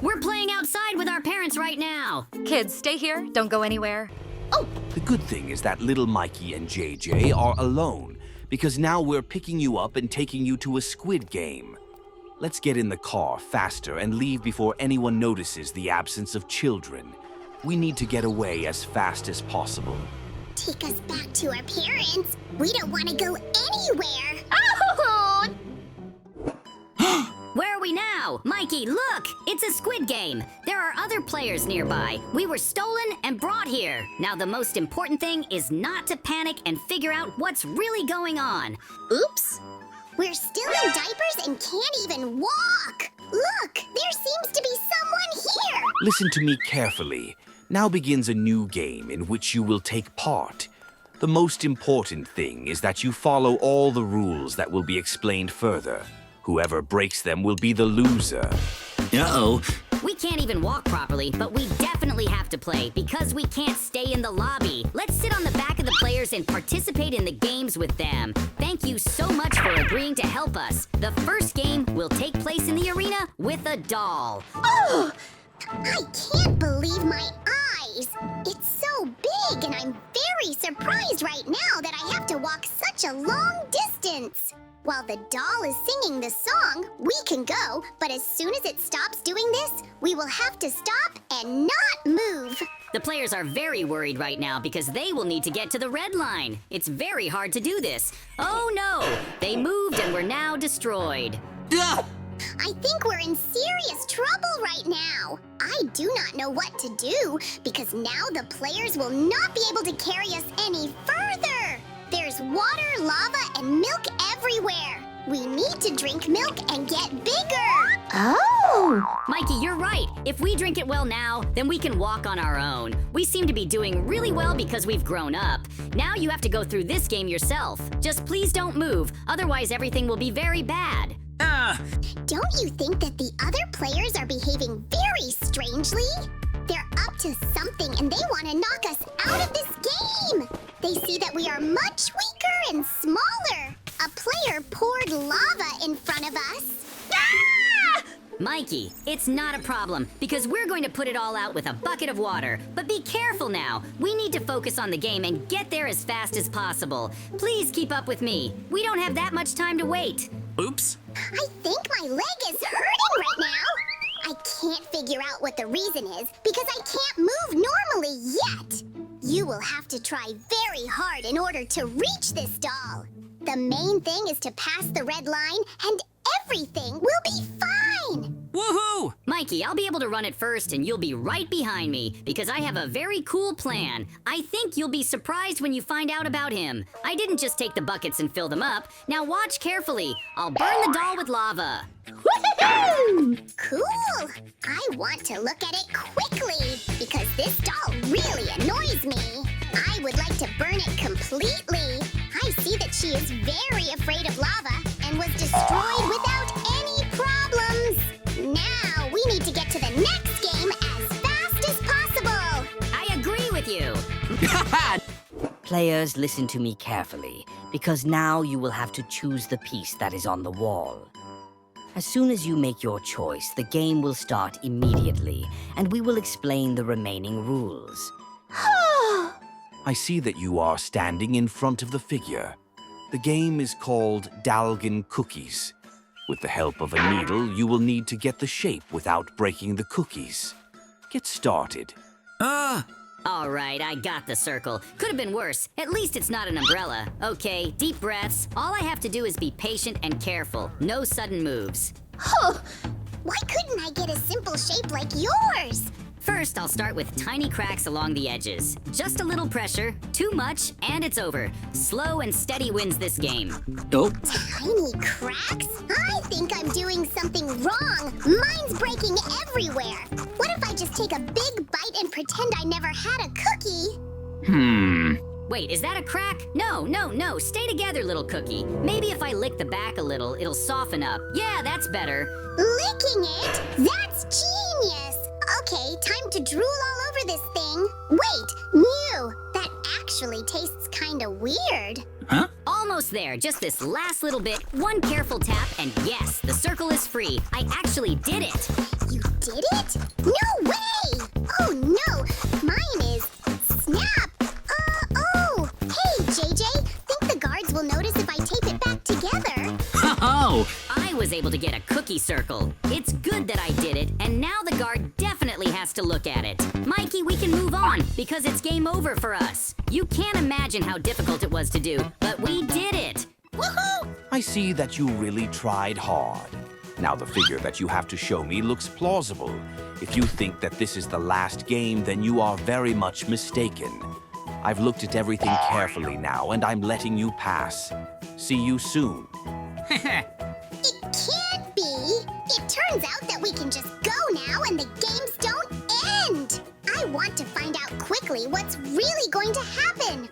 We're playing outside with our parents right now. Kids, stay here. Don't go anywhere. The good thing is that little Mikey and JJ are alone, because now we're picking you up and taking you to a Squid game. Let's get in the car faster and leave before anyone notices the absence of children. We need to get away as fast as possible. Take us back to our parents. We don't want to go anywhere. Oh! Where are we now? Mikey, look! It's a Squid game. There are other players nearby. We were stolen and brought here. Now the most important thing is not to panic and figure out what's really going on. Oops. We're still in diapers and can't even walk. Look, there seems to be someone here. Listen to me carefully. Now begins a new game in which you will take part. The most important thing is that you follow all the rules that will be explained further. Whoever breaks them will be the loser. Uh-oh. We can't even walk properly, but we definitely have to play because we can't stay in the lobby. Let's sit on the back of the players and participate in the games with them. Thank you so much for agreeing to help us. The first game will take place in the arena with a doll. Oh! I can't believe my eyes. It's so big and I'm very surprised right now that I have to walk such a long distance. While the doll is singing the song, we can go, but as soon as it stops doing this, we will have to stop and not move. The players are very worried right now because they will need to get to the red line. It's very hard to do this. Oh no! They moved and we're now destroyed. I think we're in serious trouble right now. I do not know what to do because now the players will not be able to carry us any further. There's water, lava, and milk everywhere. We need to drink milk and get bigger. Oh! Mikey, you're right. If we drink it well now, then we can walk on our own. We seem to be doing really well because we've grown up. Now you have to go through this game yourself. Just please don't move, otherwise everything will be very bad. Don't you think that the other players are behaving very strangely? They're up to something and they want to knock us out of this game. They see that we are much weaker and smaller. A player poured lava in front of us. Ah! Mikey, it's not a problem because we're going to put it all out with a bucket of water. But be careful now. We need to focus on the game and get there as fast as possible. Please keep up with me. We don't have that much time to wait. Oops. I think my leg is hurting right now. I can't figure out what the reason is because I can't move normally yet. You will have to try very hard in order to reach this doll. The main thing is to pass the red line and everything will be fine. Woohoo! Mikey, I'll be able to run it first and you'll be right behind me because I have a very cool plan. I think you'll be surprised when you find out about him. I didn't just take the buckets and fill them up. Now watch carefully. I'll burn the doll with lava. Woohoo! Cool! I want to look at it quickly because this doll really annoys me. I would like to burn it completely. I see that she is very afraid of lava and was destroyed without any problems. Now we need to get to the next game as fast as possible. I agree with you. Players, listen to me carefully, because now you will have to choose the piece that is on the wall. As soon as you make your choice, the game will start immediately, and we will explain the remaining rules. I see that you are standing in front of the figure. The game is called Dalgan Cookies. With the help of a needle, you will need to get the shape without breaking the cookies. Get started. All right, I got the circle. Could have been worse. At least it's not an umbrella. Okay, deep breaths. All I have to do is be patient and careful. No sudden moves. Why couldn't I get a simple shape like yours? First, I'll start with tiny cracks along the edges. Just a little pressure, too much, and it's over. Slow and steady wins this game. Oh. Tiny cracks? I think I'm doing something wrong. Mine's breaking everywhere. What if I just take a big bite and pretend I never had a cookie? Wait, is that a crack? No, stay together, little cookie. Maybe if I lick the back a little, it'll soften up. Yeah, that's better. Licking it? That's genius! Okay, time to drool all over this thing. Wait, new! That actually tastes kinda weird. Huh? Almost there, just this last little bit. One careful tap, and yes, the circle is free. I actually did it. You did did it? No way! Oh no, mine is snap. Oh, hey JJ, think the guards will notice if I tape it back together? Oh! I was able to get a cookie circle. It's good that I did it, and now the guard definitely has to look at it. Mikey, we can move on, because it's game over for us. You can't imagine how difficult it was to do, but we did it! Woohoo! I see that you really tried hard. Now the figure that you have to show me looks plausible. If you think that this is the last game, then you are very much mistaken. I've looked at everything carefully now, and I'm letting you pass. See you soon. It can't be! It turns out that we can just go now and the games don't end! I want to find out quickly what's really going to happen!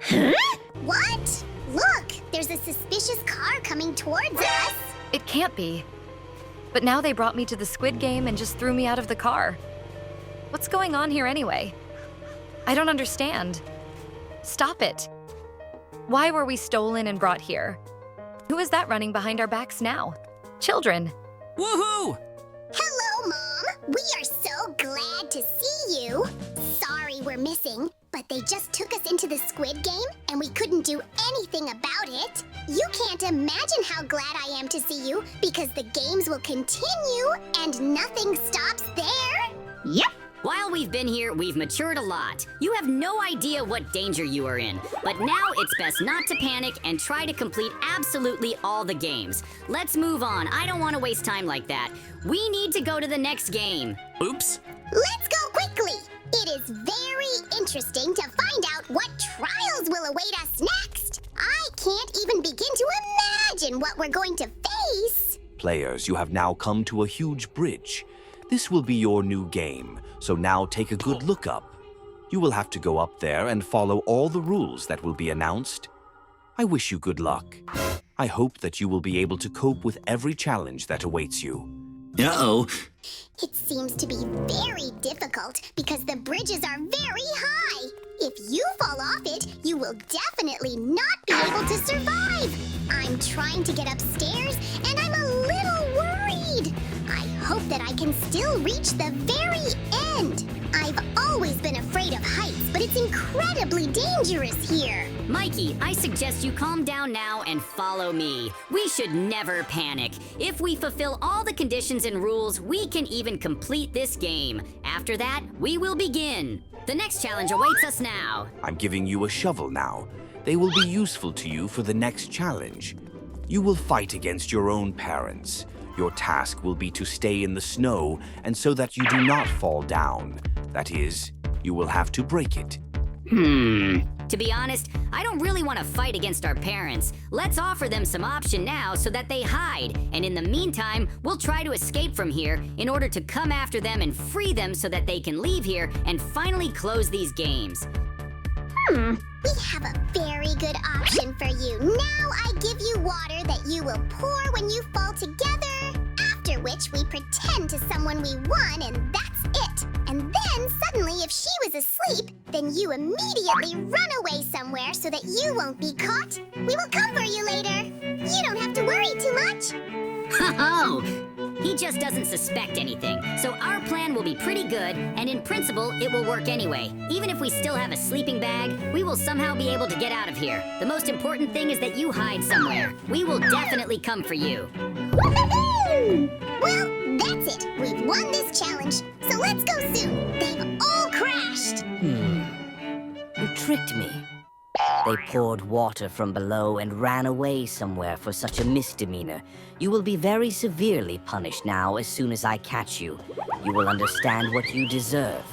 Huh? What? Look! There's a suspicious car coming towards us! It can't be. But now they brought me to the Squid game and just threw me out of the car. What's going on here anyway? I don't understand. Stop it. Why were we stolen and brought here? Who is that running behind our backs now? Children. Woohoo! Hello, Mom! We are so glad to see you! Sorry we're missing, but they just took us into the Squid game and we couldn't do anything about it. You can't imagine how glad I am to see you because the games will continue and nothing stops there. Yep. While we've been here, we've matured a lot. You have no idea what danger you are in. But now it's best not to panic and try to complete absolutely all the games. Let's move on. I don't want to waste time like that. We need to go to the next game. Oops. Let's go quickly. It is very interesting to find out what trials will await us next. I can't even begin to imagine what we're going to face. Players, you have now come to a huge bridge. This will be your new game, so now take a good look up. You will have to go up there and follow all the rules that will be announced. I wish you good luck. I hope that you will be able to cope with every challenge that awaits you. Uh-oh. It seems to be very difficult because the bridges are very high. If you fall off it, you will definitely not be able to survive. I'm trying to get upstairs and I'm a little worried. I hope that I can still reach the very end. I've always been afraid of heights, but it's incredibly dangerous here. Mikey, I suggest you calm down now and follow me. We should never panic. If we fulfill all the conditions and rules, we can even complete this game. After that, we will begin. The next challenge awaits us now. I'm giving you a shovel now. They will be useful to you for the next challenge. You will fight against your own parents. Your task will be to stay in the snow and so that you do not fall down. That is, you will have to break it. To be honest, I don't really want to fight against our parents. Let's offer them some option now so that they hide. And in the meantime, we'll try to escape from here in order to come after them and free them so that they can leave here and finally close these games. We have a very good option for you. Now I give you water that you will pour when you fall together. After which we pretend to someone we won and that's it. And then suddenly if she was asleep, then you immediately run away somewhere so that you won't be caught. We will come for you later. You don't have to worry too much. Ho-ho! He just doesn't suspect anything, so our plan will be pretty good, and in principle, it will work anyway. Even if we still have a sleeping bag, we will somehow be able to get out of here. The most important thing is that you hide somewhere. We will definitely come for you. Woohoo! Well, that's it. We've won this challenge, so let's go soon. They've all crashed. You tricked me. They poured water from below and ran away somewhere for such a misdemeanor. You will be very severely punished now as soon as I catch you. You will understand what you deserve.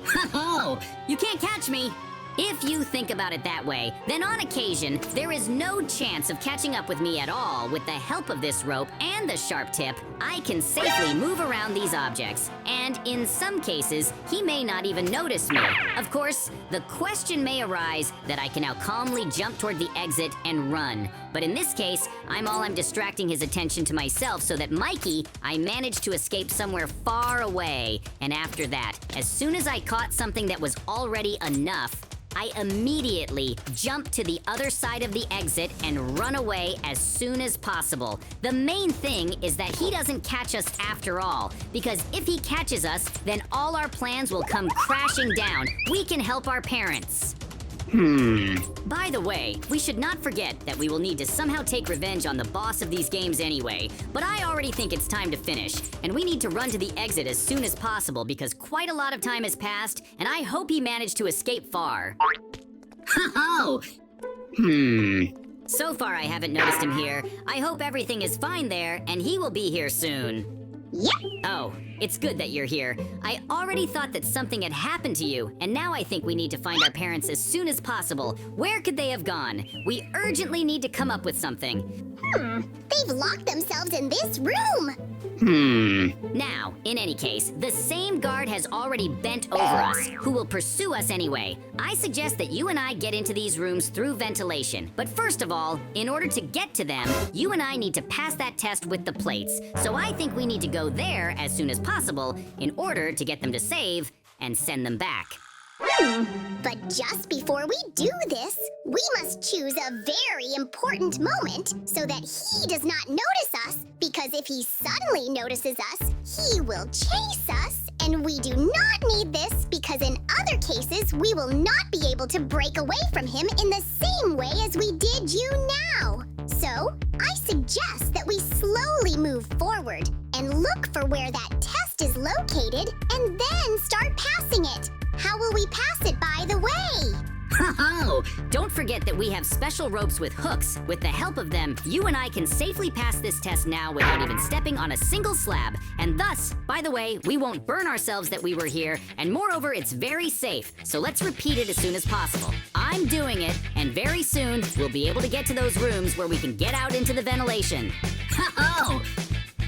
Ho-ho! You can't catch me! If you think about it that way, then on occasion, there is no chance of catching up with me at all. With the help of this rope and the sharp tip, I can safely move around these objects. And in some cases, he may not even notice me. Of course, the question may arise that I can now calmly jump toward the exit and run. But in this case, I'm distracting his attention to myself so that Mikey, I managed to escape somewhere far away. And after that, as soon as I caught something that was already enough, I immediately jump to the other side of the exit and run away as soon as possible. The main thing is that he doesn't catch us after all, because if he catches us, then all our plans will come crashing down. We can help our parents. By the way, we should not forget that we will need to somehow take revenge on the boss of these games anyway. But I already think it's time to finish, and we need to run to the exit as soon as possible because quite a lot of time has passed, and I hope he managed to escape far. Oh! So far I haven't noticed him here. I hope everything is fine there, and he will be here soon. Yep. Oh, it's good that you're here. I already thought that something had happened to you, and now I think we need to find our parents as soon as possible. Where could they have gone? We urgently need to come up with something. They've locked themselves in this room. Now, in any case, the same guard has already bent over us, who will pursue us anyway. I suggest that you and I get into these rooms through ventilation. But first of all, in order to get to them, you and I need to pass that test with the plates. So I think we need to go there as soon as possible in order to get them to save and send them back. But just before we do this, we must choose a very important moment so that he does not notice us, because if he suddenly notices us, he will chase us, and we do not need this because in other cases, we will not be able to break away from him in the same way as we did you now. So, I suggest that we slowly move forward and look for where that test is located and then start passing it. How will we pass it, by the way? Oh, don't forget that we have special ropes with hooks. With the help of them, you and I can safely pass this test now without even stepping on a single slab. And thus, by the way, we won't burn ourselves that we were here, and moreover, it's very safe. So let's repeat it as soon as possible. I'm doing it, and very soon, we'll be able to get to those rooms where we can get out into the ventilation. Oh!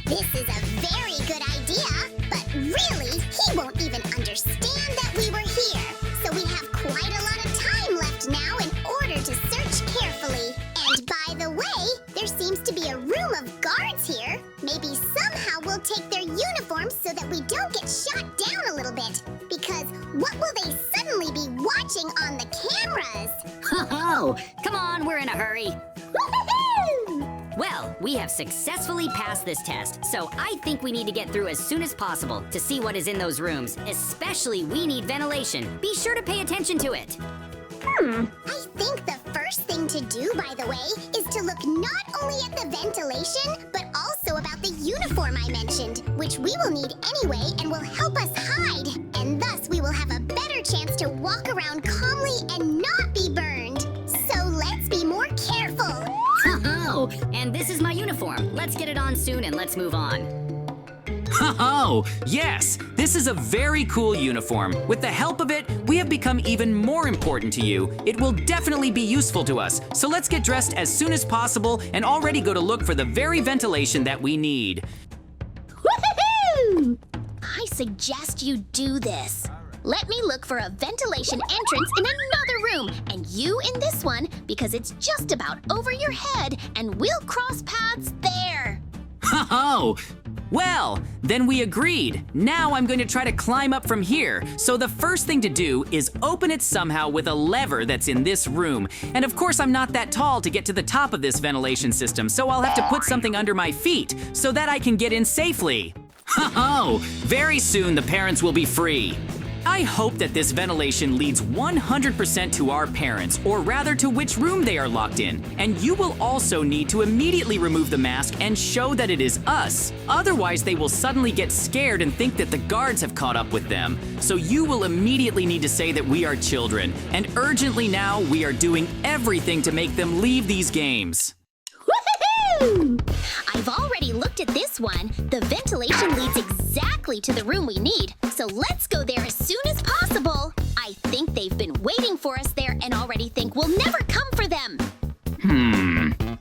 This is a very good idea, but really, he won't even understand that we were here. So we have quite a lot of time left now in order to search carefully. And by the way, there seems to be a room of guards here. Maybe somehow we'll take their uniforms so that we don't get shot down a little bit. Because what will they suddenly be watching on the cameras? Oh, come on, we're in a hurry. Woo-hoo-hoo! Well, we have successfully passed this test, so I think we need to get through as soon as possible to see what is in those rooms. Especially, we need ventilation. Be sure to pay attention to it. I think the first thing to do, by the way, is to look not only at the ventilation, but also about the uniform I mentioned, which we will need anyway and will help us hide. And thus, we will have a better chance to walk around calmly and not be burned. So let's be more careful. Oh, and this is my uniform. Let's get it on soon and let's move on. Oh, yes! This is a very cool uniform. With the help of it, we have become even more important to you. It will definitely be useful to us. So let's get dressed as soon as possible and already go to look for the very ventilation that we need. Woohoo! I suggest you do this. Let me look for a ventilation entrance in another room, and you in this one, because it's just about over your head, and we'll cross paths there. Oh, well, then we agreed. Now I'm going to try to climb up from here. So the first thing to do is open it somehow with a lever that's in this room. And of course I'm not that tall to get to the top of this ventilation system, so I'll have to put something under my feet so that I can get in safely. Oh, very soon the parents will be free. I hope that this ventilation leads 100% to our parents, or rather to which room they are locked in. And you will also need to immediately remove the mask and show that it is us. Otherwise, they will suddenly get scared and think that the guards have caught up with them. So you will immediately need to say that we are children. And urgently now, we are doing everything to make them leave these games. Woohoo! I've already looked at this one. The ventilation leads exactly to the room we need, so let's go there as soon as possible. I think they've been waiting for us there and already think we'll never come for them.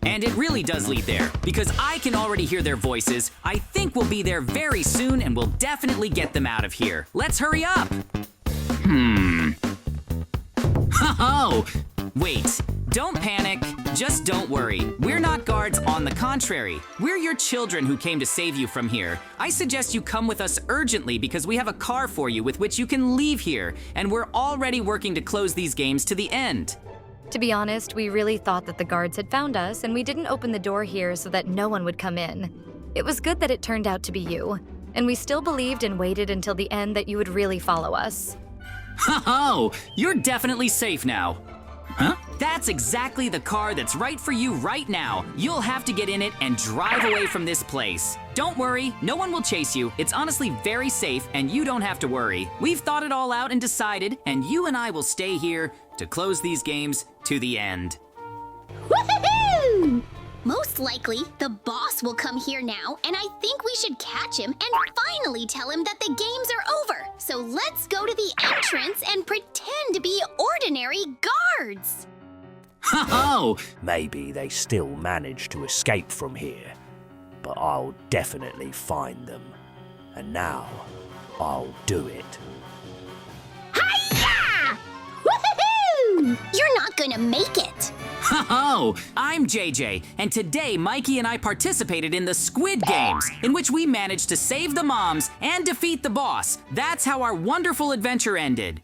And it really does lead there, because I can already hear their voices. I think we'll be there very soon and we'll definitely get them out of here. Let's hurry up. Oh, wait, Don't panic. Just don't worry. We're not guards, on the contrary. We're your children who came to save you from here. I suggest you come with us urgently because we have a car for you with which you can leave here, and we're already working to close these games to the end. To be honest, we really thought that the guards had found us, and we didn't open the door here so that no one would come in. It was good that it turned out to be you, and we still believed and waited until the end that you would really follow us. Oh, you're definitely safe now. Huh? That's exactly the car that's right for you right now. You'll have to get in it and drive away from this place. Don't worry, no one will chase you. It's honestly very safe and you don't have to worry. We've thought it all out and decided, and you and I will stay here to close these games to the end. Woohoo! Most likely, the boss will come here now, and I think we should catch him and finally tell him that the games are over. So let's go to the entrance and pretend to be ordinary guards. Oh, Maybe they still manage to escape from here, but I'll definitely find them. And now, I'll do it. Hi-ya! Woohoo! You're not gonna make it. oh, I'm JJ, and today Mikey and I participated in the Squid Games, in which we managed to save the moms and defeat the boss. That's how our wonderful adventure ended.